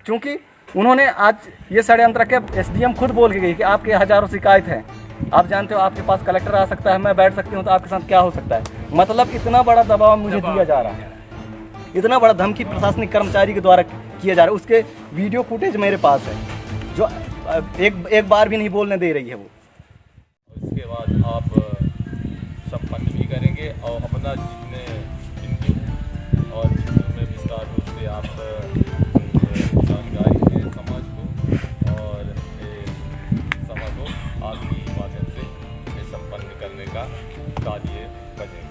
क्योंकि उन्होंने आज ये षड्यंत्र के एसडीएम खुद बोल के गई कि आपके हज़ारों शिकायत हैं, आप जानते हो आपके पास कलेक्टर आ सकता है, मैं बैठ सकती हूँ, तो आपके साथ क्या हो सकता है। मतलब इतना बड़ा दबाव मुझे दिया जा रहा है, इतना बड़ा धमकी प्रशासनिक कर्मचारी के द्वारा किया जा रहा है। उसके वीडियो फुटेज मेरे पास है, जो एक बार भी नहीं बोलने दे रही है वो। इसके बाद आप संपन्न भी करेंगे और अपना जितने हिंदू और हिंदू में विस्तार रूप से आप जानकारी दें समाज को, और समाज को आपकी माध्यम से ये संपन्न करने का कार्य करें।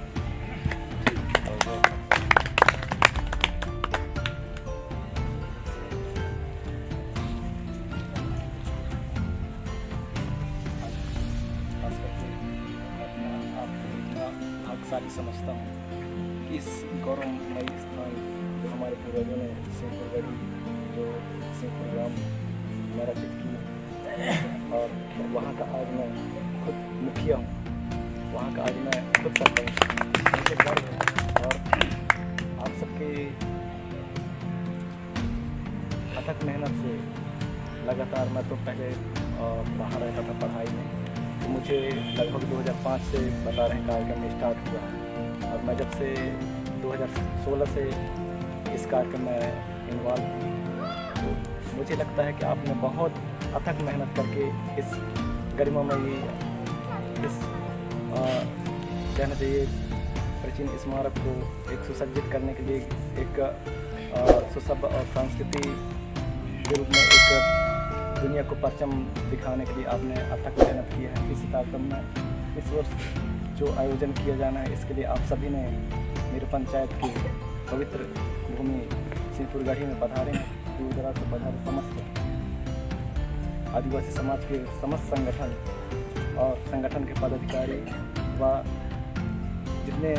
भाग्यशाली समझता हूँ कि इस गौरवमयी स्थान जो हमारे पूर्वजों ने सिंहपुरगढ़ी, जो सिंहपुर ग्राम में रचित की, और वहाँ का आज मैं खुद मुखिया हूँ, वहाँ का आज मैं खुद सरपंच, मुझे गर्व है। और आप सबके अथक मेहनत से लगातार, मैं तो पहले बाहर रहता था पढ़ाई में, तो मुझे लगभग 2005 से बता रहे हैं कार्यक्रम में स्टार्ट हुआ, और मैं जब से 2016 से इस कार्यक्रम में इन्वॉल्व हूँ, तो मुझे लगता है कि आपने बहुत अथक मेहनत करके इस गरिमामयी, इस कहना चाहिए प्राचीन स्मारक को एक सुसज्जित करने के लिए, एक सुसभ्य और संस्कृति के रूप में एक दुनिया को परचम दिखाने के लिए आपने अथक मेहनत की है। इस कार्यक्रम में इस वर्ष जो आयोजन किया जाना है, इसके लिए आप सभी ने मेरे पंचायत की पवित्र भूमि सिंहपुरगढ़ी में पधारे हैं, दूर दराज से पधारे समस्त आदिवासी समाज के समस्त संगठन और संगठन के पदाधिकारी व जितने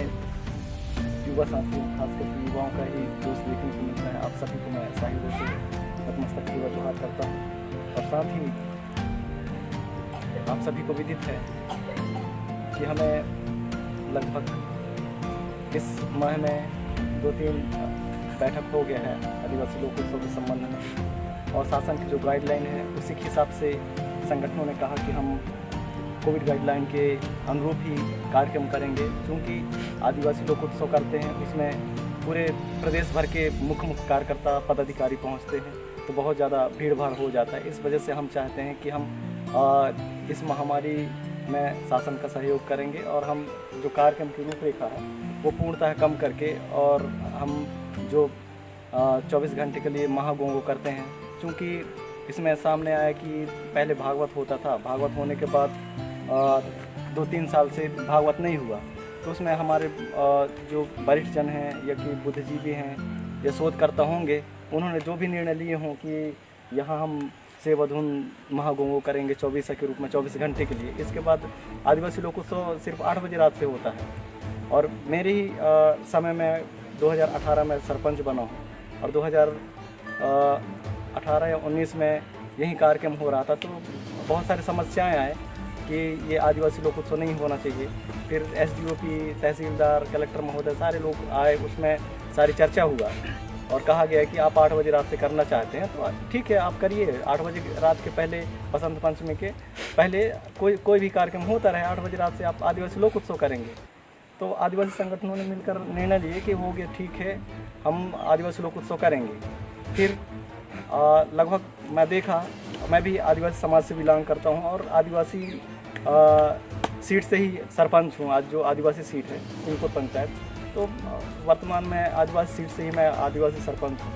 युवा साथी, खासकर युवाओं का ही जोश देखने को मिलता है, आप सभी को मैं साहित्य से नतमस्तक पूर्वक जोहार करता हूँ। और साथ ही आप सभी को विदित है कि हमें लगभग इस माह में 2-3 बैठक हो गया है आदिवासी लोकोत्सव के संबंध में, और शासन की जो गाइडलाइन है उसी के हिसाब से संगठनों ने कहा कि हम कोविड गाइडलाइन के अनुरूप ही कार्यक्रम करेंगे। क्योंकि आदिवासी लोकोत्सव करते हैं, उसमें पूरे प्रदेश भर के मुख्य कार्यकर्ता पदाधिकारी पहुंचते हैं, तो बहुत ज़्यादा भीड़ भाड़ हो जाता है। इस वजह से हम चाहते हैं कि हम इस महामारी में शासन का सहयोग करेंगे, और हम जो कार्यक्रम की रूपरेखा है वो पूर्णतः कम करके, और हम जो 24 घंटे के लिए महागोंगो करते हैं। क्योंकि इसमें सामने आया कि पहले भागवत होता था, भागवत होने के बाद 2-3 साल से भागवत नहीं हुआ, तो उसमें हमारे जो वरिष्ठ जन हैं या कि बुद्धिजीवी हैं या शोधकर्ता होंगे, उन्होंने जो भी निर्णय लिए हों कि यहाँ हम सेवाधुन महागोंगो करेंगे 24 के रूप में 24 घंटे के लिए। इसके बाद आदिवासी लोकोत्सव सिर्फ 8 बजे रात से होता है, और मेरे ही समय में 2018 में सरपंच बना हूँ, और 2018 या 19 में यही कार्यक्रम हो रहा था, तो बहुत सारी समस्याएं आए कि ये आदिवासी लोकोत्सव नहीं होना चाहिए। फिर एसडीओपी, तहसीलदार, कलेक्टर महोदय सारे लोग आए, उसमें सारी चर्चा हुआ, और कहा गया कि आप 8 बजे रात से करना चाहते हैं तो ठीक है आप करिए। 8 बजे रात के पहले, बसंत पंचमी के पहले कोई भी कार्यक्रम होता रहे, 8 बजे रात से आप आदिवासी लोकोत्सव करेंगे। तो आदिवासी संगठनों ने मिलकर निर्णय लिए कि हो गया, ठीक है हम आदिवासी लोकोत्सव करेंगे। फिर लगभग मैं देखा, मैं भी आदिवासी समाज से बिलोंग करता हूँ, और आदिवासी सीट से ही सरपंच हूँ। आज जो आदिवासी सीट है सिंहपुर पंचायत, तो वर्तमान में आदिवासी सीट से ही मैं आदिवासी सरपंच हूँ,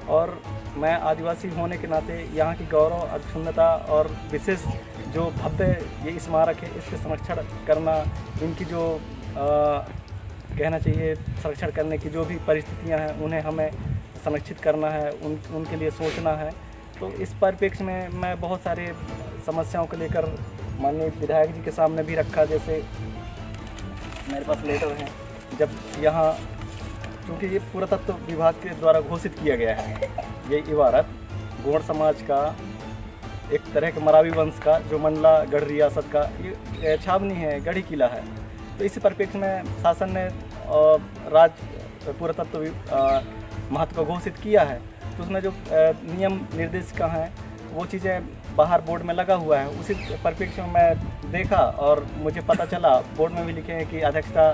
और मैं आदिवासी होने के नाते यहाँ की गौरव, अक्षुण्णता और विशेष जो भव्य ये स्मारक है, इसके संरक्षण करना, इनकी जो कहना चाहिए संरक्षण करने की जो भी परिस्थितियाँ हैं उन्हें हमें संरक्षित करना है, उनके लिए सोचना है। तो इस परिप्रेक्ष्य में मैं बहुत सारे समस्याओं को लेकर माननीय विधायक जी के सामने भी रखा। जैसे मेरे पास लेटर हैं, जब यहाँ क्योंकि ये पुरातत्व विभाग के द्वारा घोषित किया गया है, ये इमारत गोंड समाज का, एक तरह के मरावी वंश का, जो मंडला गढ़ रियासत का ये छावनी है, गढ़ी किला है। तो इसी परिप्रेक्ष्य में शासन ने राज्य पुरातत्व महत्व को घोषित किया है। तो तो उसमें जो नियम निर्देशिका हैं वो चीज़ें बाहर बोर्ड में लगा हुआ है। उसी परिप्रेक्ष्य में मैं देखा और मुझे पता चला, बोर्ड में भी लिखे हैं कि अध्यक्षता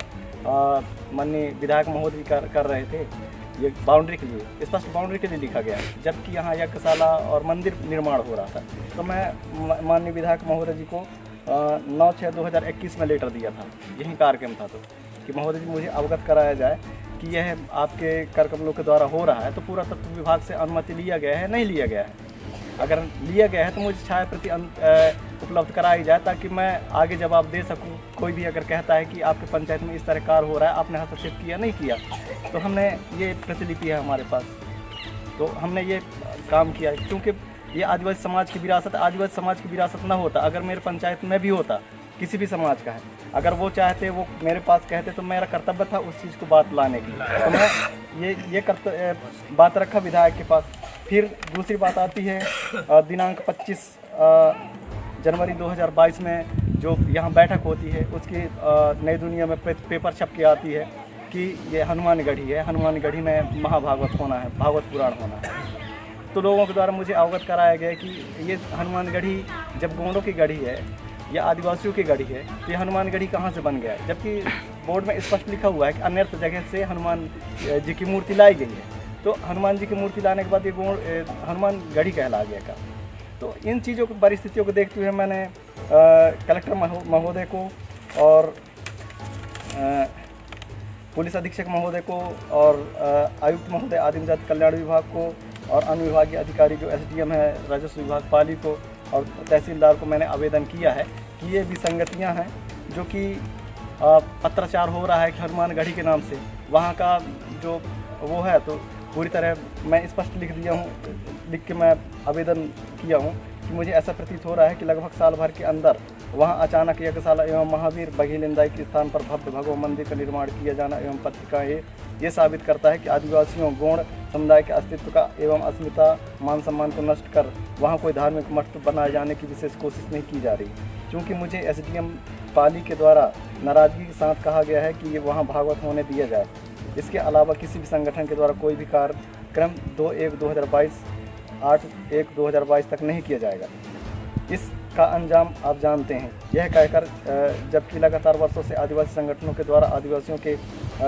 माननीय विधायक महोदय कर रहे थे ये बाउंड्री के लिए, स्पष्ट बाउंड्री के लिए लिखा गया है, जबकि यहाँ यज्ञशाला और मंदिर निर्माण हो रहा था। तो मैं माननीय विधायक महोदय जी को 9/6/2021 में लेटर दिया था, यही कार्यक्रम था, तो कि महोदय जी मुझे अवगत कराया जाए कि यह आपके कार्यक्रमों के द्वारा हो रहा है, तो पूरा तत्व विभाग से अनुमति लिया गया है, नहीं लिया गया है। अगर लिया गया है तो मुझे छाया प्रति उपलब्ध कराई जाए, ताकि मैं आगे जवाब दे सकूं। कोई भी अगर कहता है कि आपके पंचायत में इस तरह कार्य हो रहा है, आपने हस्तक्षेप किया नहीं किया, तो हमने ये प्रतिलिपि है हमारे पास, तो हमने ये काम किया। क्योंकि ये आदिवासी समाज की विरासत, आदिवासी समाज की विरासत ना होता, अगर मेरे पंचायत में भी होता, किसी भी समाज का है, अगर वो चाहते, वो मेरे पास कहते, तो मेरा कर्तव्य था उस चीज़ को बात लाने की। तो मैं ये बात रखा विधायक के पास। फिर दूसरी बात आती है दिनांक 25 जनवरी 2022 में जो यहाँ बैठक होती है, उसकी नई दुनिया में पेपर छप के आती है कि ये हनुमानगढ़ी है, हनुमानगढ़ी में महाभागवत होना है, भागवत पुराण होना है। तो लोगों के द्वारा मुझे अवगत कराया गया कि ये हनुमानगढ़ी जब गोंडों की गढ़ी है या आदिवासियों की गढ़ी है, तो ये हनुमानगढ़ी कहाँ से बन गया है, जबकि बोर्ड में स्पष्ट लिखा हुआ है कि अन्यर्थ जगह से हनुमान जी की मूर्ति लाई गई है। तो हनुमान जी की मूर्ति लाने के बाद ये हनुमानगढ़ी कहला गया का। तो इन चीज़ों की परिस्थितियों को देखते हुए मैंने कलेक्टर महोदय को और पुलिस अधीक्षक महोदय को और आयुक्त महोदय आदिम जाति कल्याण विभाग को और अनुविभागीय अधिकारी जो SDM है राजस्व विभाग पाली को और तहसीलदार को मैंने आवेदन किया है कि ये विसंगतियां हैं जो कि पत्राचार हो रहा है कि हनुमानगढ़ी के नाम से, वहाँ का जो वो है, तो पूरी तरह मैं स्पष्ट लिख के मैं आवेदन किया हूँ कि मुझे ऐसा प्रतीत हो रहा है कि लगभग साल भर के अंदर वहाँ अचानक यज्ञशाला एवं महावीर बघेलिंदाई के स्थान पर भव्य भगवान मंदिर का निर्माण किया जाना एवं पत्रिका ये साबित करता है कि आदिवासियों गौड़ समुदाय के अस्तित्व का एवं अस्मिता मान सम्मान को नष्ट कर वहाँ कोई धार्मिक मठ बनाए जाने की विशेष कोशिश नहीं की जा रही। चूँकि मुझे SDM पाली के द्वारा नाराजगी के साथ कहा गया है कि ये वहाँ भागवत होने दिया जाए, इसके अलावा किसी भी संगठन के द्वारा कोई भी कार्यक्रम 2/1/2022 8/1/2022 तक नहीं किया जाएगा। इसका अंजाम आप जानते हैं। यह कहकर जबकि लगातार वर्षों से आदिवासी संगठनों के द्वारा आदिवासियों के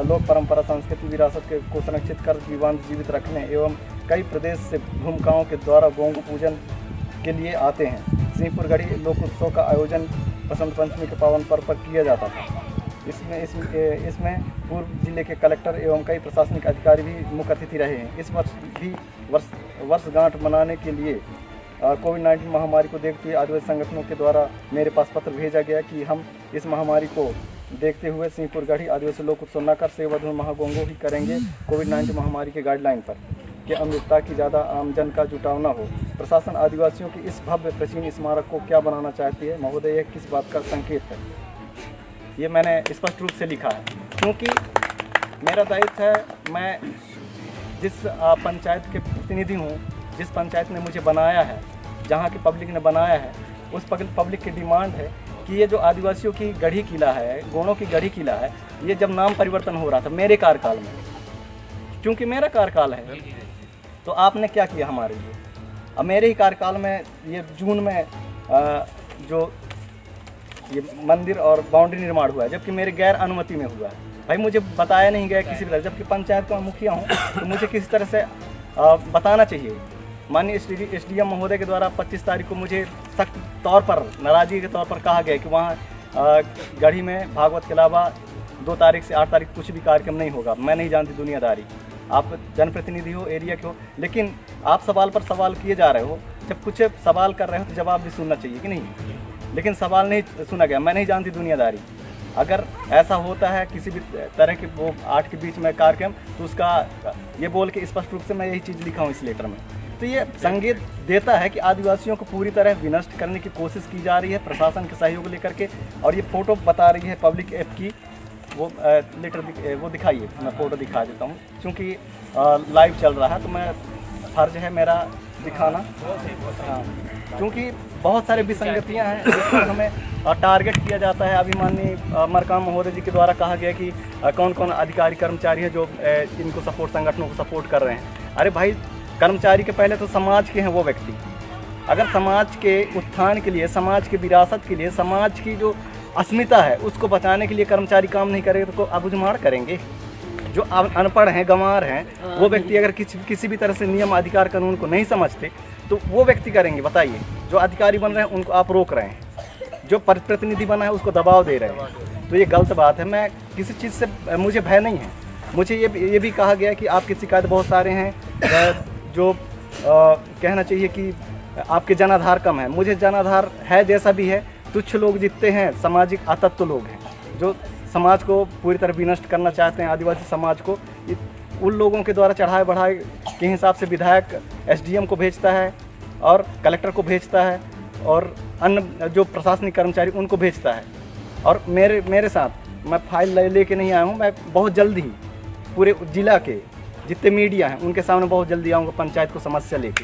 लोक परंपरा संस्कृति विरासत को संरक्षित कर जीवित रखने एवं कई प्रदेश से भूमिकाओं के द्वारा गोंग पूजन के लिए आते हैं। सिंहपुरगढ़ी लोक उत्सव का आयोजन बसंत पंचमी के पावन पर्व पर किया जाता था। इसमें पूर्व जिले के कलेक्टर एवं कई प्रशासनिक अधिकारी भी मुख्य अतिथि रहे हैं। इस वर्ष भी वर्षगांठ मनाने के लिए कोविड-19 महामारी को देखते हुए आदिवासी संगठनों के द्वारा मेरे पास पत्र भेजा गया कि हम इस महामारी को देखते हुए सिंहपुरगढ़ी आदिवासी लोक उत्सव न कर सेवाधून महागोंगो ही करेंगे। कोविड-19 महामारी के गाइडलाइन पर के अनुरूपता की ज़्यादा आमजन का जुटाव न हो। प्रशासन आदिवासियों की इस भव्य प्राचीन स्मारक को क्या बनाना चाहती है, महोदय यह किस बात का संकेत है? ये मैंने स्पष्ट रूप से लिखा है, क्योंकि मेरा दायित्व है, मैं जिस पंचायत के प्रतिनिधि हूँ, जिस पंचायत ने मुझे बनाया है, जहाँ की पब्लिक ने बनाया है, उस पब्लिक की डिमांड है कि ये जो आदिवासियों की गढ़ी किला है, गोंडों की गढ़ी किला है, ये जब नाम परिवर्तन हो रहा था मेरे कार्यकाल में, क्योंकि मेरा कार्यकाल है, तो आपने क्या किया हमारे लिए? अब मेरे ही कार्यकाल में ये जून में जो ये मंदिर और बाउंड्री निर्माण हुआ है, जबकि मेरे गैर अनुमति में हुआ है। भाई मुझे बताया नहीं गया किसी भी तरह, जबकि पंचायत का मुखिया हूँ, तो मुझे किसी तरह से बताना चाहिए। माननीय SDM महोदय के द्वारा 25 तारीख को मुझे सख्त तौर पर नाराजगी के तौर पर कहा गया कि वहाँ गढ़ी में भागवत के अलावा 2 तारीख से 8 तारीख कुछ भी कार्यक्रम नहीं होगा। मैं नहीं जानती दुनियादारी, आप जनप्रतिनिधि हो, एरिया के हो, लेकिन आप सवाल पर सवाल किए जा रहे हो। जब कुछ सवाल कर रहे हो तो जवाब भी सुनना चाहिए कि नहीं, लेकिन सवाल नहीं सुना गया। मैं नहीं जानती दुनियादारी। अगर ऐसा होता है किसी भी तरह के वो 8 के बीच में कार्यक्रम, तो उसका ये बोल के स्पष्ट रूप से मैं यही चीज़ लिखा हूँ इस लेटर में। तो ये संकेत देता है कि आदिवासियों को पूरी तरह विनष्ट करने की कोशिश की जा रही है प्रशासन के सहयोग लेकर के। और ये फ़ोटो बता रही है पब्लिक ऐप की, वो लेटर वो दिखाइए, मैं फ़ोटो दिखा देता हूँ, क्योंकि लाइव चल रहा है तो मैं फर्ज है मेरा दिखाना। हाँ, क्योंकि बहुत सारे विसंगतियाँ हैं जिस पर हमें टारगेट किया जाता है। अभी माननीय मरकाम महोदय जी के द्वारा कहा गया कि कौन कौन अधिकारी कर्मचारी है जो इनको सपोर्ट संगठनों को सपोर्ट कर रहे हैं। अरे भाई, कर्मचारी के पहले तो समाज के हैं वो व्यक्ति। अगर समाज के उत्थान के लिए, समाज की विरासत के लिए, समाज की जो अस्मिता है उसको बचाने के लिए कर्मचारी काम नहीं करेंगे तो अबुझमाड़ करेंगे। जो अनपढ़ हैं, गंवार हैं, वो व्यक्ति अगर किसी भी तरह से नियम, अधिकार, कानून को नहीं समझते तो वो व्यक्ति करेंगे। बताइए, जो अधिकारी बन रहे हैं उनको आप रोक रहे हैं, जो प्रतिनिधि बना है उसको दबाव दे रहे हैं, तो ये गलत बात है। मैं किसी चीज़ से, मुझे भय नहीं है। मुझे ये भी कहा गया कि आपकी शिकायत बहुत सारे हैं, जो कहना चाहिए कि आपके जनाधार कम है। मुझे जनाधार है जैसा भी है, तुच्छ लोग जितने हैं सामाजिक अतत्व लोग हैं जो समाज को पूरी तरह विनष्ट करना चाहते हैं, आदिवासी समाज को। उन लोगों के द्वारा चढ़ाए बढ़ाए के हिसाब से विधायक एसडीएम को भेजता है और कलेक्टर को भेजता है और अन्य जो प्रशासनिक कर्मचारी उनको भेजता है। और मेरे साथ मैं फाइल लेके नहीं आया हूँ। मैं बहुत जल्द ही पूरे जिला के जितने मीडिया हैं उनके सामने बहुत जल्दी आऊँगा पंचायत को समस्या लेके,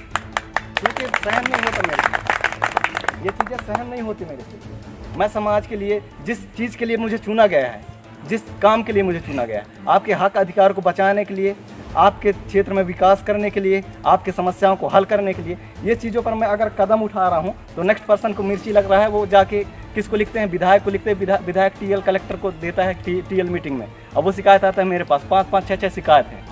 क्योंकि सहन नहीं होता मेरे से, ये चीज़ें सहन नहीं होती मेरे से। मैं समाज के लिए, जिस चीज़ के लिए मुझे चुना गया है, जिस काम के लिए मुझे चुना गया है, आपके हक अधिकार को बचाने के लिए, आपके क्षेत्र में विकास करने के लिए, आपके समस्याओं को हल करने के लिए, ये चीज़ों पर मैं अगर कदम उठा रहा हूँ तो नेक्स्ट पर्सन को मिर्ची लग रहा है, वो जाके किसको लिखते हैं, विधायक को लिखते हैं। विधायक टीएल कलेक्टर को देता है टीएल मीटिंग में, अब वो शिकायत आता है मेरे पास, 5-5, 6-6 शिकायत है।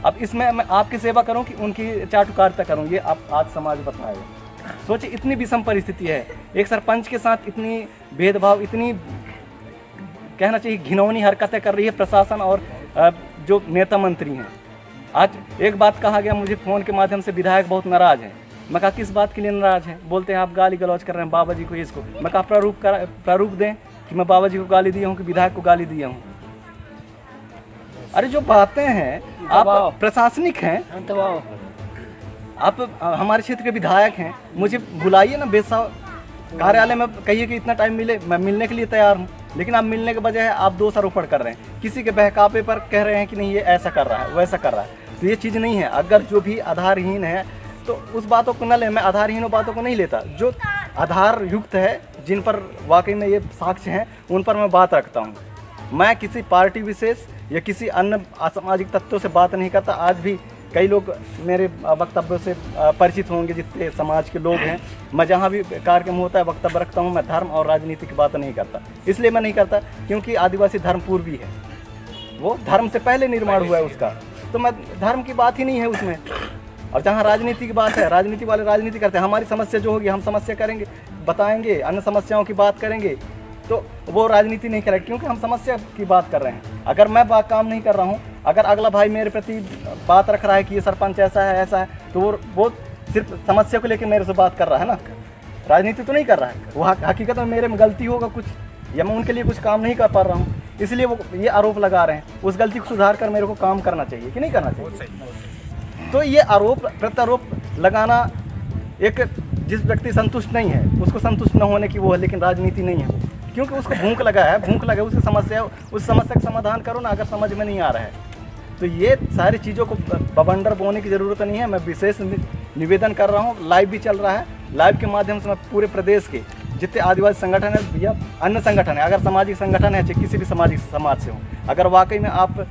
अब इसमें मैं आपकी सेवा करूं कि उनकी चाटुकारिता करूं, ये आप आज समाज बताएगा। सोचिए, इतनी विषम परिस्थिति है, एक सरपंच के साथ इतनी भेदभाव, इतनी कहना चाहिए घिनौनी हरकतें कर रही है प्रशासन और जो नेता मंत्री हैं। आज एक बात कहा गया मुझे फ़ोन के माध्यम से, विधायक बहुत नाराज़ है। मैं कहा किस बात के लिए नाराज़ है? बोलते हैं आप गाली गलौज कर रहे हैं बाबा जी को, इसको। मैं कहा प्रारूप दें कि मैं बाबा जी को गाली दिया हूँ कि विधायक को गाली दिया हूँ। अरे जो बातें हैं, आप प्रशासनिक हैं, आप हमारे क्षेत्र के विधायक हैं, मुझे बुलाइए ना बेसा कार्यालय में, कहिए कि इतना टाइम मिले, मैं मिलने के लिए तैयार हूँ। लेकिन आप मिलने के बजाय आप दोषारोपण कर रहे हैं, किसी के बहकावे पर कह रहे हैं कि नहीं ये ऐसा कर रहा है, वैसा कर रहा है, तो ये चीज़ नहीं है। अगर जो भी आधारहीन है तो उस बातों को न ले। मैं आधारहीन बातों को नहीं लेता, जो आधार युक्त है, जिन पर वाकई में ये साक्ष्य हैं, उन पर मैं बात रखता हूँ। मैं किसी पार्टी विशेष या किसी अन्य असामाजिक तत्वों से बात नहीं करता। आज भी कई लोग मेरे वक्तव्य से परिचित होंगे, जितने समाज के लोग हैं। मैं जहाँ भी कार्यक्रम होता है वक्तव्य रखता हूँ, मैं धर्म और राजनीति की बात नहीं करता। इसलिए मैं नहीं करता क्योंकि आदिवासी धर्म पूर्वी है, वो धर्म से पहले निर्माण हुआ है उसका, तो मैं धर्म की बात ही नहीं है उसमें। और जहाँ राजनीति की बात है, राजनीति वाले राजनीति करते हैं। हमारी समस्या जो होगी हम समस्या करेंगे, बताएंगे, अन्य समस्याओं की बात करेंगे, तो वो राजनीति नहीं करेगी, क्योंकि हम समस्या की बात कर रहे हैं। अगर मैं काम नहीं कर रहा हूँ, अगर अगला भाई मेरे प्रति बात रख रहा है कि ये सरपंच ऐसा है ऐसा है, तो वो सिर्फ समस्या को लेकर मेरे से बात कर रहा है ना, राजनीति तो नहीं कर रहा है। वो हकीकत में मेरे में गलती होगा कुछ, या मैं उनके लिए कुछ काम नहीं कर पा रहा हूँ, इसलिए वो ये आरोप लगा रहे हैं। उस गलती को सुधार कर मेरे को काम करना चाहिए कि नहीं करना चाहिए। तो ये आरोप प्रत्यारोप लगाना, एक जिस व्यक्ति संतुष्ट नहीं है उसको संतुष्ट न होने की वो है, लेकिन राजनीति नहीं है, क्योंकि उसको भूख लगा है, भूख लगा उसकी समस्या, उस समस्या का समाधान करो ना। अगर समझ में नहीं आ रहा है तो ये सारी चीज़ों को बवंडर बोने की ज़रूरत नहीं है। मैं विशेष निवेदन कर रहा हूँ, लाइव भी चल रहा है, लाइव के माध्यम से मैं पूरे प्रदेश के जितने आदिवासी संगठन है या अन्य संगठन है, अगर सामाजिक संगठन है, चाहे किसी भी सामाजिक समाज से हो, अगर वाकई में आप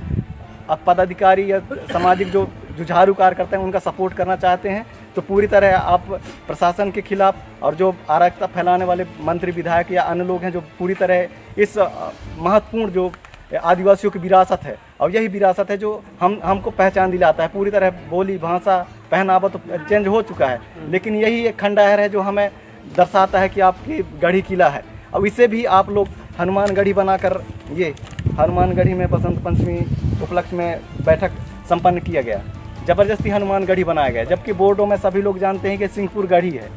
पदाधिकारी या सामाजिक जो जुझारू कार्यकर्ता हैं उनका सपोर्ट करना चाहते हैं, तो पूरी तरह आप प्रशासन के खिलाफ और जो अराजकता फैलाने वाले मंत्री, विधायक या अन्य लोग हैं जो पूरी तरह इस महत्वपूर्ण जो आदिवासियों की विरासत है, और यही विरासत है जो हमको पहचान दिलाता है। पूरी तरह बोली, भाषा, पहनावा तो चेंज हो चुका है, लेकिन यही एक खंडहर है जो हमें दर्शाता है कि आपकी गढ़ी किला है। अब इसे भी आप लोग हनुमान गढ़ी बनाकर, ये हनुमान गढ़ी में बसंत पंचमी उपलक्ष्य में बैठक संपन्न किया गया, जबरदस्ती हनुमान गढ़ी बनाया गया, जबकि बोर्डों में सभी लोग जानते हैं कि सिंहपुर गढ़ी है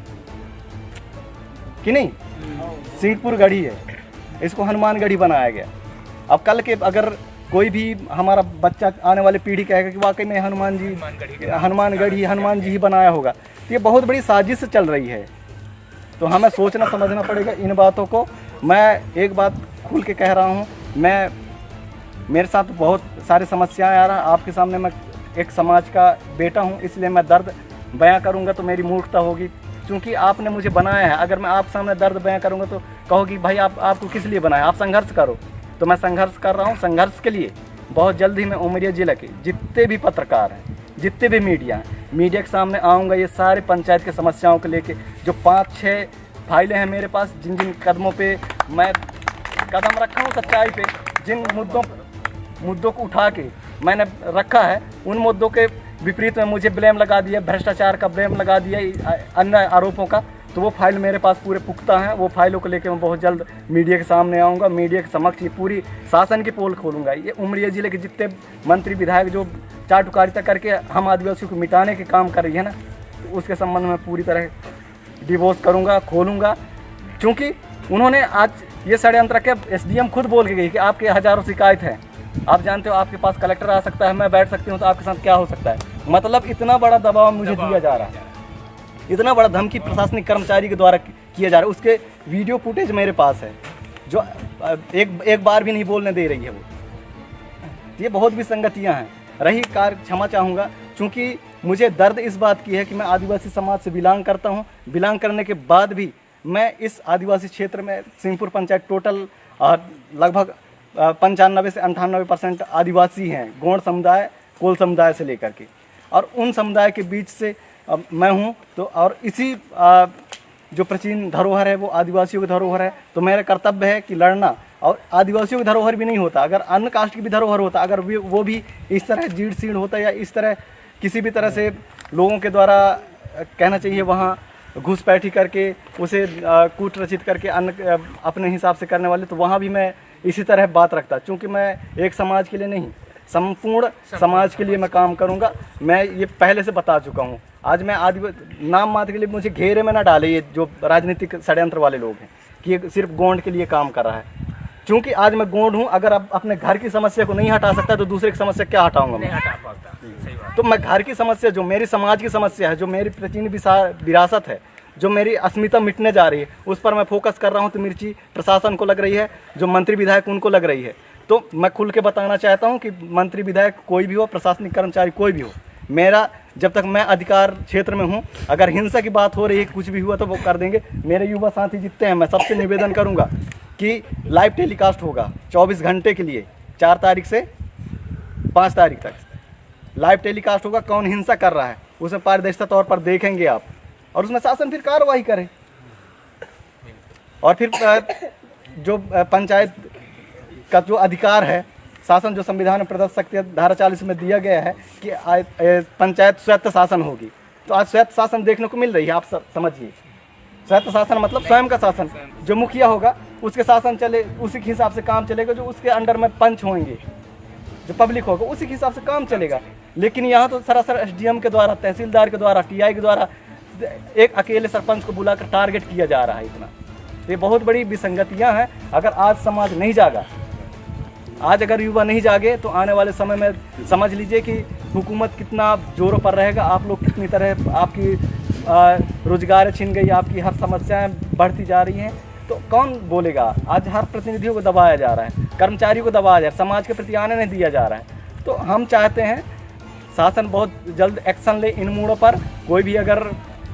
कि नहीं, सिंहपुर गढ़ी है, इसको हनुमान गढ़ी बनाया गया। अब कल के अगर कोई भी हमारा बच्चा, आने वाली पीढ़ी कहेगा कि वाकई में हनुमान गढ़ी हनुमान जी ही बनाया होगा, तो ये बहुत बड़ी साजिश चल रही है। तो हमें सोचना समझना पड़ेगा इन बातों को। मैं एक बात खुल के कह रहा हूँ, मेरे साथ बहुत सारी समस्याएं आ रहा है। आपके सामने मैं एक समाज का बेटा हूँ, इसलिए मैं दर्द बयां करूँगा तो मेरी मूर्खता होगी, क्योंकि आपने मुझे बनाया है। अगर मैं आप सामने दर्द बयां करूँगा तो कहोगी भाई आपको किस लिए बनाया, आप संघर्ष करो। तो मैं संघर्ष कर रहा हूँ। संघर्ष के लिए बहुत जल्द ही मैं उमरिया जिला के जितने भी पत्रकार हैं, जितने भी मीडिया हैं, मीडिया के सामने आऊँगा ये सारे पंचायत की समस्याओं को लेके। जो 5-6 फाइलें हैं मेरे पास, जिन जिन कदमों पे मैं कदम रखा हूँ सच्चाई पे, जिन मुद्दों को उठा के मैंने रखा है, उन मुद्दों के विपरीत में मुझे ब्लेम लगा दिया, भ्रष्टाचार का ब्लेम लगा दिया, अन्य आरोपों का। तो वो फाइल मेरे पास पूरे पुख्ता हैं। वो फाइलों को लेकर मैं बहुत जल्द मीडिया के सामने आऊँगा, मीडिया के समक्ष ये पूरी शासन की पोल खोलूँगा। ये उमरिया ज़िले के जितने मंत्री विधायक जो चाटुकारिता करके हम आदिवासियों को मिटाने के काम कर रही है ना, तो उसके संबंध में पूरी तरह डिवोर्स करूँगा, खोलूँगा। क्योंकि उन्होंने आज ये षड्यंत्र के SDM खुद बोल के गई कि आपके हज़ारों शिकायत हैं, आप जानते हो आपके पास कलेक्टर आ सकता है, मैं बैठ सकती हूँ, तो आपके साथ क्या हो सकता है। मतलब इतना बड़ा दबाव मुझे दिया जा रहा है, इतना बड़ा धमकी प्रशासनिक कर्मचारी के द्वारा किया जा रहा है। उसके वीडियो फुटेज मेरे पास है जो एक बार भी नहीं बोलने दे रही है वो। ये बहुत विसंगतियाँ हैं। रही कार्य, क्षमा चाहूँगा, क्योंकि मुझे दर्द इस बात की है कि मैं आदिवासी समाज से बिलोंग करता हूँ। बिलोंग करने के बाद भी मैं इस आदिवासी क्षेत्र में सिंहपुर पंचायत टोटल लगभग 95 से 98% आदिवासी हैं, गौड़ समुदाय, कोल समुदाय से लेकर के, और उन समुदाय के बीच से मैं हूँ। तो और इसी जो प्राचीन धरोहर है वो आदिवासियों की धरोहर है। तो मेरा कर्तव्य है कि लड़ना। और आदिवासियों की धरोहर भी नहीं होता, अगर अन्य कास्ट की भी धरोहर होता, अगर वो भी इस तरह जीर्ण शीर्ण होता या इस तरह किसी भी तरह से लोगों के द्वारा कहना चाहिए वहाँ घुसपैठी करके उसे कूट रचित करके अन्य अपने हिसाब से करने वाले, तो वहाँ भी मैं इसी तरह बात रखता। क्योंकि मैं एक समाज के लिए नहीं, संपूर्ण समाज के लिए मैं काम करूंगा। मैं ये पहले से बता चुका हूँ। आज मैं नाम मात्र के लिए मुझे घेरे में ना डाले ये जो राजनीतिक षड्यंत्र वाले लोग हैं कि ये सिर्फ गोंड के लिए काम कर रहा है। क्योंकि आज मैं गोंड हूँ, अगर अब अपने घर की समस्या को नहीं हटा सकता तो दूसरे की समस्या क्या हटाऊंगा मैं? तो मैं घर की समस्या, जो मेरी समाज की समस्या है, जो मेरी प्राचीन विरासत है, जो मेरी अस्मिता मिटने जा रही है, उस पर मैं फोकस कर रहा हूँ। तो मिर्ची प्रशासन को लग रही है, जो मंत्री विधायक उनको लग रही है। तो मैं खुल के बताना चाहता हूँ कि मंत्री विधायक कोई भी हो, प्रशासनिक कर्मचारी कोई भी हो, मेरा जब तक मैं अधिकार क्षेत्र में हूँ, अगर हिंसा की बात हो रही है, कुछ भी हुआ तो वो कर देंगे। मेरे युवा साथी जितने हैं, मैं सबसे निवेदन करूँगा कि लाइव टेलीकास्ट होगा 24 घंटे के लिए, 4 तारीख से 5 तारीख तक लाइव टेलीकास्ट होगा। कौन हिंसा कर रहा है उसमें पारदर्शिता तौर पर देखेंगे आप, और उसमें शासन फिर कार्रवाई करे। और फिर जो पंचायत का जो अधिकार है, शासन जो संविधान में प्रदत्त शक्ति धारा 40 में दिया गया है कि पंचायत स्वायत्त शासन होगी, तो आज स्वायत्त शासन देखने को मिल रही है। आप समझिए, स्वायत्त शासन मतलब स्वयं का शासन। जो मुखिया होगा उसके शासन चले, उसी के हिसाब से काम चलेगा। जो उसके अंडर में पंच होंगे, जो पब्लिक होगा, उसी के हिसाब से काम चलेगा। लेकिन यहाँ तो सरासर SDM के द्वारा, तहसीलदार के द्वारा, TI के द्वारा एक अकेले सरपंच को बुलाकर टारगेट किया जा रहा है। इतना ये बहुत बड़ी विसंगतियाँ हैं। अगर आज समाज नहीं जागा, आज अगर युवा नहीं जागे, तो आने वाले समय में समझ लीजिए कि हुकूमत कितना जोरों पर रहेगा। आप लोग कितनी तरह, आपकी रोजगार छीन गई, आपकी हर समस्याएं बढ़ती जा रही हैं, तो कौन बोलेगा? आज हर प्रतिनिधियों को दबाया जा रहा है, कर्मचारियों को दबाया जा रहा है, समाज के प्रति आने नहीं दिया जा रहा है। तो हम चाहते हैं शासन बहुत जल्द एक्शन ले इन मोड़ों पर। कोई भी अगर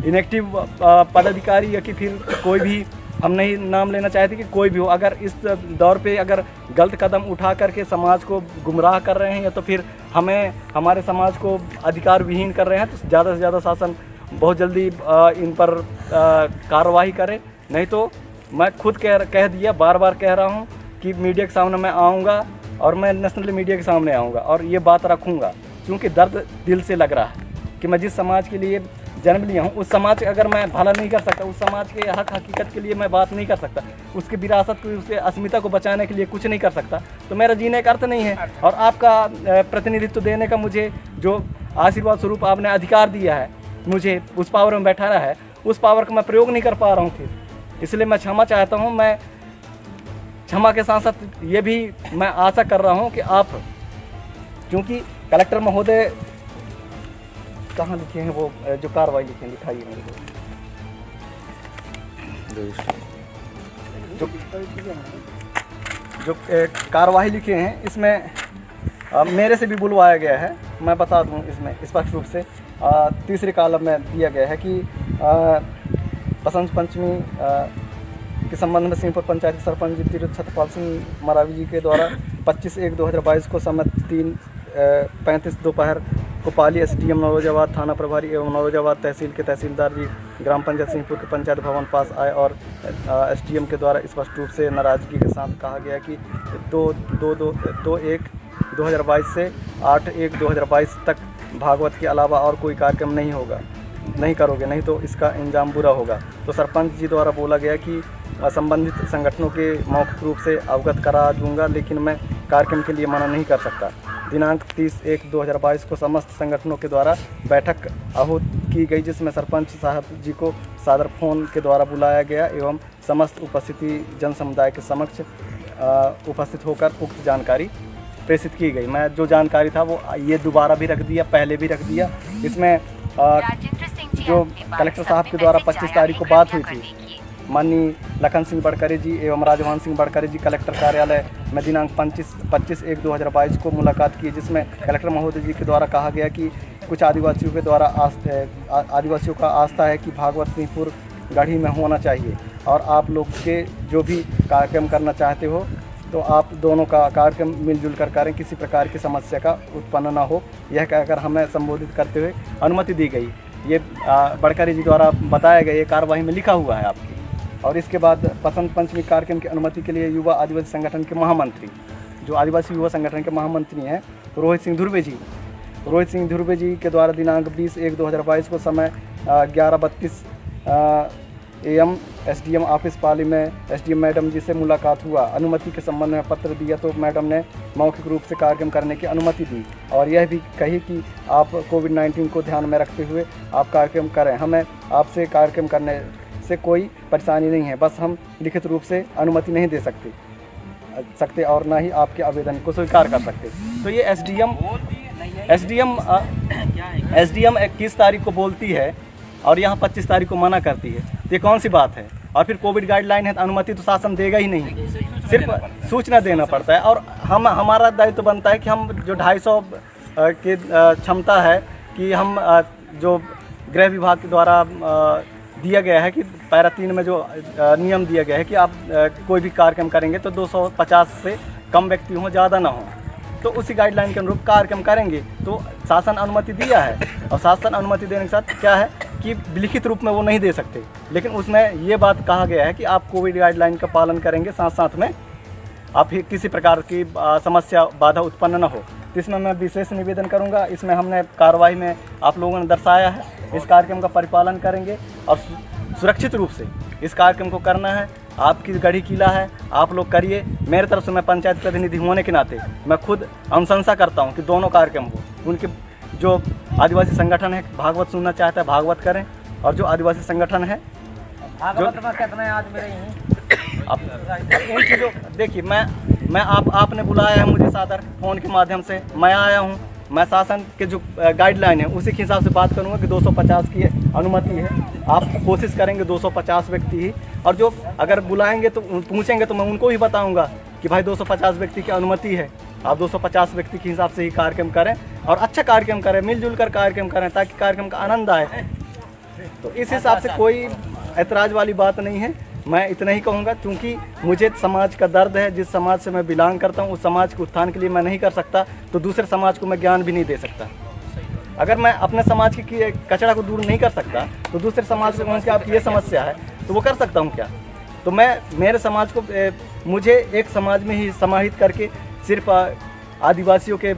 इनेक्टिव पदाधिकारी या कि फिर कोई भी, हम नहीं नाम लेना चाहते कि कोई भी हो, अगर इस दौर पे अगर गलत कदम उठा करके समाज को गुमराह कर रहे हैं या तो फिर हमारे समाज को अधिकार विहीन कर रहे हैं, तो ज़्यादा से ज़्यादा शासन बहुत जल्दी इन पर कार्रवाई करे। नहीं तो मैं खुद कह दिया, बार बार कह रहा हूँ कि मीडिया के सामने मैं आऊँगा, और मैं नेशनल मीडिया के सामने आऊँगा और ये बात रखूँगा। क्योंकि दर्द दिल से लग रहा है कि मैं जिस समाज के लिए जन्म लिया हूँ, उस समाज का अगर मैं भला नहीं कर सकता, उस समाज के हक हकीकत के लिए मैं बात नहीं कर सकता, उसकी विरासत को, उसके अस्मिता को बचाने के लिए कुछ नहीं कर सकता, तो मेरा जीने का अर्थ नहीं है। और आपका प्रतिनिधित्व देने का मुझे जो आशीर्वाद स्वरूप आपने अधिकार दिया है, मुझे उस पावर में बैठाना है, उस पावर का मैं प्रयोग नहीं कर पा रहा हूँ फिर, इसलिए मैं क्षमा चाहता हूँ। मैं क्षमा के साथ साथ ये भी मैं आशा कर रहा हूँ कि आप, क्योंकि कलेक्टर महोदय कहाँ लिखे हैं वो जो कार्रवाई लिखे हैं, दिखाइए मेरे को। जो कार्रवाई लिखे हैं इसमें मेरे से भी बुलवाया गया है। मैं बता दूं, इसमें स्पष्ट रूप से तीसरे कॉलम में दिया गया है कि बसंत पंचमी के संबंध में सिंहपुर पंचायत के सरपंच तीरथ छत्रपाल सिंह मरावी जी के द्वारा 25/1/2022 को समय 3:35 दोपहर कोपाली एसडीएम नौरोजाबाद थाना प्रभारी एवं नौरोजाबाद तहसील के तहसीलदार जी ग्राम पंचायत सिंहपुर के पंचायत भवन पास आए और एसडीएम के द्वारा स्पष्ट रूप से नाराज़गी के साथ कहा गया कि 2/1/2022 से 8/1/2022 तक भागवत के अलावा और कोई कार्यक्रम नहीं करोगे, नहीं तो इसका अंजाम बुरा होगा। तो सरपंच जी द्वारा बोला गया कि संबंधित संगठनों के मौखिक रूप से अवगत करा दूंगा, लेकिन मैं कार्यक्रम के लिए मना नहीं कर सकता। दिनांक 30/1/2022 को समस्त संगठनों के द्वारा बैठक आहूत की गई, जिसमें सरपंच साहब जी को सादर फोन के द्वारा बुलाया गया एवं समस्त उपस्थिति जन समुदाय के समक्ष उपस्थित होकर उक्त जानकारी प्रेषित की गई। मैं जो जानकारी था वो ये दोबारा भी रख दिया, पहले भी रख दिया। इसमें जो कलेक्टर साहब के द्वारा 25 तारीख को बात हुई थी, माननीय लखन सिंह बड़करे जी एवं राजभान सिंह बड़करे जी कलेक्टर कार्यालय में दिनांक 25/1/2022 को मुलाकात की, जिसमें कलेक्टर महोदय जी के द्वारा कहा गया कि कुछ आदिवासियों के द्वारा आदिवासियों का आस्था है कि भागवत सिंहपुर गढ़ी में होना चाहिए और आप लोग के जो भी कार्यक्रम करना चाहते हो तो आप दोनों का कार्यक्रम मिलजुल कर करें, किसी प्रकार की समस्या का उत्पन्न ना हो, यह कहकर हमें संबोधित करते हुए अनुमति दी गई। ये बड़करे जी द्वारा बताया गया, ये कार्यवाही में लिखा हुआ है आपकी। और इसके बाद बसंत पंचमी कार्यक्रम की अनुमति के लिए युवा आदिवासी संगठन के महामंत्री, जो आदिवासी युवा संगठन के महामंत्री हैं रोहित सिंह धुर्वे जी के द्वारा दिनांक 20/1/2022 को समय 11:32 AM एसडीएम ऑफिस पाली में एसडीएम मैडम जी से मुलाकात हुआ। अनुमति के संबंध में पत्र दिया तो मैडम ने मौखिक रूप से कार्यक्रम करने की अनुमति दी और यह भी कही कि आप कोविड-19 को ध्यान में रखते हुए आप कार्यक्रम करें। हमें आपसे कार्यक्रम करने से कोई परेशानी नहीं है, बस हम लिखित रूप से अनुमति नहीं दे सकते और ना ही आपके आवेदन को स्वीकार कर सकते। तो ये एसडीएम 21 तारीख को बोलती है और यहाँ 25 तारीख को मना करती है, ये कौन सी बात है? और फिर कोविड गाइडलाइन है तो अनुमति तो शासन देगा ही नहीं, सिर्फ सूचना देना पड़ता है। और हमारा दायित्व बनता है कि हम जो 250 की क्षमता है कि हम जो गृह विभाग के द्वारा दिया गया है कि पैरा 3 में जो नियम दिया गया है कि आप कोई भी कार्यक्रम करेंगे तो 250 से कम व्यक्ति हों, ज़्यादा ना हों, तो उसी गाइडलाइन के अनुरूप कार्यक्रम करेंगे। तो शासन अनुमति दिया है और शासन अनुमति देने के साथ क्या है कि लिखित रूप में वो नहीं दे सकते, लेकिन उसमें ये बात कहा गया है कि आप कोविड गाइडलाइन का पालन करेंगे, साथ साथ में आप किसी प्रकार की समस्या बाधा उत्पन्न न हो। तो इसमें मैं विशेष निवेदन करूंगा, इसमें हमने कार्रवाई में आप लोगों ने दर्शाया है, इस कार्यक्रम का परिपालन करेंगे और सुरक्षित रूप से इस कार्यक्रम को करना है। आपकी गढ़ी किला है, आप लोग करिए। मेरे तरफ से मैं पंचायत प्रतिनिधि होने के नाते मैं खुद अनुशंसा करता हूं कि दोनों कार्यक्रम हो। उनके जो आदिवासी संगठन है भागवत सुनना चाहता है भागवत करें, और जो आदिवासी संगठन है जो देखिए मैं आपने बुलाया है मुझे सादर फोन के माध्यम से, मैं आया हूँ, मैं शासन के जो गाइडलाइन है उसी के हिसाब से बात करूँगा कि 250 की अनुमति है। आप कोशिश करेंगे 250 व्यक्ति ही, और जो अगर बुलाएंगे तो पूछेंगे तो मैं उनको ही बताऊंगा कि भाई 250 व्यक्ति की अनुमति है, आप 250 व्यक्ति के हिसाब से ही कार्यक्रम करें और अच्छा कार्यक्रम करें, मिलजुल कर कार्यक्रम करें ताकि कार्यक्रम का आनंद आए। तो इस हिसाब से कोई ऐतराज़ वाली बात नहीं है। मैं इतना ही कहूँगा, क्योंकि मुझे समाज का दर्द है, जिस समाज से मैं बिलोंग करता हूँ उस समाज के उत्थान के लिए मैं नहीं कर सकता तो दूसरे समाज को मैं ज्ञान भी नहीं दे सकता। अगर मैं अपने समाज की कचरा को दूर नहीं कर सकता तो दूसरे समाज से उनकी आपकी ये समस्या है तो वो कर सकता हूँ क्या? तो मैं मेरे समाज को मुझे एक समाज में ही समाहित करके सिर्फ आदिवासियों के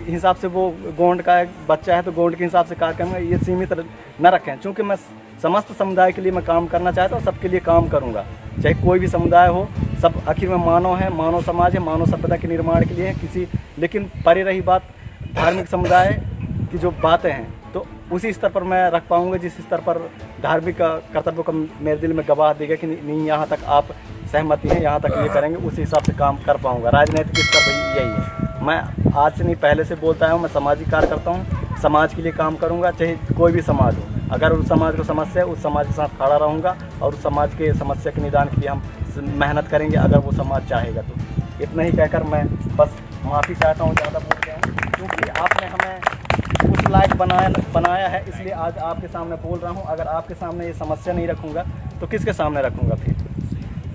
हिसाब से, वो गोंड का एक बच्चा है तो गोंड के हिसाब से कार्यक्रम है, ये सीमित न रखें। चूँकि मैं समस्त समुदाय के लिए मैं काम करना चाहता हूँ, सबके लिए काम करूँगा, चाहे कोई भी समुदाय हो, सब आखिर में मानव है, मानव समाज है, मानव सभ्यता के निर्माण के लिए है लेकिन परे रही बात धार्मिक समुदाय की जो बातें हैं तो उसी स्तर पर मैं रख पाऊँगा जिस स्तर पर धार्मिक कर्तव्यों का मेरे दिल में गवाह देगा कि नहीं यहाँ तक आप सहमति है, यहाँ तक ये करेंगे, उसी हिसाब से काम कर पाऊँगा। राजनीतिक स्तर पर यही है। मैं आज से नहीं पहले से बोलता आया हूँ, मैं सामाजिक कार्य करता हूँ, समाज के लिए काम करूँगा, चाहे कोई भी समाज हो। अगर उस समाज को समस्या है उस समाज के साथ खड़ा रहूँगा और उस समाज के समस्या के निदान के लिए हम मेहनत करेंगे अगर वो समाज चाहेगा तो। इतना ही कहकर मैं बस माफ़ी चाहता हूँ, ज़्यादा बोल गया हूँ, क्योंकि आपने हमें उस लायक बनाया है, इसलिए आज आपके सामने बोल रहा हूँ। अगर आपके सामने ये समस्या नहीं रखूँगा तो किसके सामने रखूँगा फिर?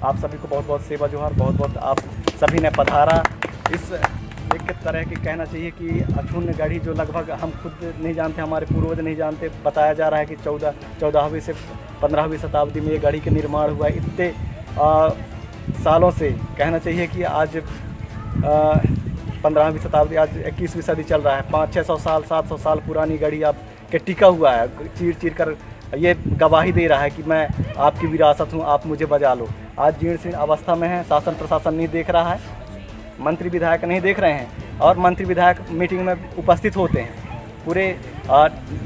आप सभी को बहुत बहुत सेवा जोहार, बहुत बहुत आप सभी ने पधारा। इस एक एक तरह के कहना चाहिए कि अक्षुण्ण गढ़ी, जो लगभग हम खुद नहीं जानते, हमारे पूर्वज नहीं जानते। बताया जा रहा है कि 14वीं से 15वीं शताब्दी में ये गढ़ी का निर्माण हुआ है। इतने सालों से कहना चाहिए कि आज 15वीं शताब्दी, आज 21वीं सदी चल रहा है। 500-600 साल 700 साल पुरानी गढ़ी आप के टिका हुआ है, चीर चीर कर ये गवाही दे रहा है कि मैं आपकी विरासत हूँ, आप मुझे बजा लो। आज जीर्ण शीर्ण अवस्था में है, शासन प्रशासन नहीं देख रहा है, मंत्री विधायक नहीं देख रहे हैं, और मंत्री विधायक मीटिंग में उपस्थित होते हैं पूरे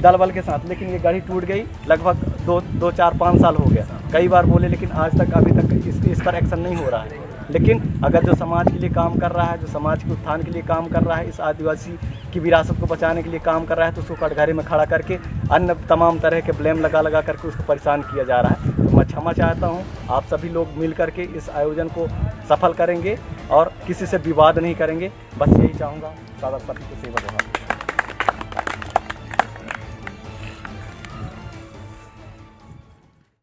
दल बल के साथ, लेकिन ये गाड़ी टूट गई। लगभग 2-4-5 साल हो गया, कई बार बोले, लेकिन आज तक अभी तक इस पर एक्शन नहीं हो रहा है। लेकिन अगर जो समाज के लिए काम कर रहा है, जो समाज के उत्थान के लिए काम कर रहा है, इस आदिवासी की विरासत को बचाने के लिए काम कर रहा है, तो उसको कटघरे में खड़ा करके अन्य तमाम तरह के ब्लेम लगा करके उसको परेशान किया जा रहा है। तो मैं क्षमा चाहता हूँ, आप सभी लोग मिल करके इस आयोजन को सफल करेंगे और किसी से विवाद नहीं करेंगे। बस यही चाहूँगा। सादा पति को सेवा देना।